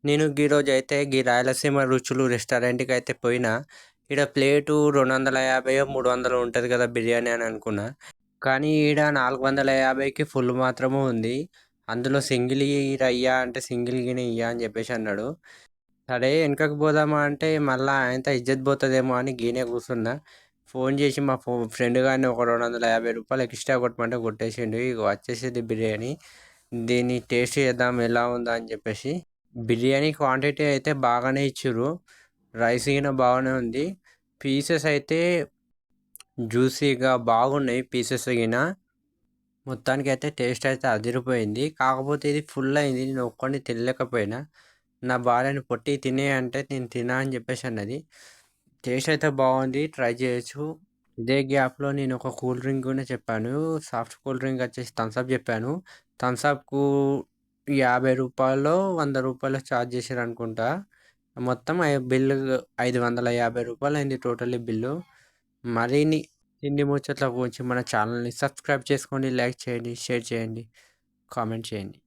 నేను ఈరోజైతే రాయలసీమ రుచులు రెస్టారెంట్‌కైతే పోయినా. ఈడ ప్లేటు 250, 300 ఉంటది కదా బిర్యానీ అని అనుకున్నా. కానీ ఈడ 450కి ఫుల్ మాత్రమే ఉంది. అందులో సింగిల్ ఇయ్యిరయ్యా అంటే సింగిల్ గిన ఇయ్య అని చెప్పేసి అన్నాడు. సరే వెనకకి పోదామా అంటే మళ్ళా ఆయనతో ఇజ్జత్ పోతదేమో అని గీనే కూర్చున్నా. ఫోన్ చేసి మా ఫ్రెండ్ గారిని ఒక రూ. 250 ఎక్స్ట్రా కొట్టమంటే కొట్టేసిండు. ఇగో వచ్చేసింది బిర్యానీ. దీన్ని టేస్ట్ చేద్దాం ఎలా ఉందా అని చెప్పేసి. బిర్యానీ క్వాంటిటీ అయితే బాగానే ఇచ్చిర్రు. రైస్ గిన బాగానే ఉంది. పీసెస్ అయితే జ్యూసీగా బాగున్నాయి పీసెస్ గిన. మొత్తానికైతే టేస్ట్ అయితే అదిరిపోయింది. కాకపోతే ఇది ఫుల్ అయింది. నేను ఒక్కడిని తినలేకపోయినా. నా భార్యని పొట్టి తినే అంటే నేను తినా అని చెప్పేసి అన్నది. టేస్ట్ అయితే బాగుంది. ట్రై చేయొచ్చు. ఇదే గ్యాప్‌లో నేను ఒక కూల్ డ్రింక్ కూడా చెప్పాను. సాఫ్ట్ కూల్ డ్రింక్ వచ్చేసి థమ్స్ అప్ చెప్పాను. థమ్స్ అప్‌కు రూ. 50, రూ. 100 చార్జ్ చేసిరనుకుంటా. మొత్తం బిల్లు రూ. 550 అయింది టోటల్లీ బిల్లు. మరిన్ని తిండి ముచ్చట్ల గురించి మన ఛానల్‌ని సబ్స్క్రైబ్ చేసుకోండి, లైక్ చేయండి, షేర్ చేయండి, కామెంట్ చేయండి.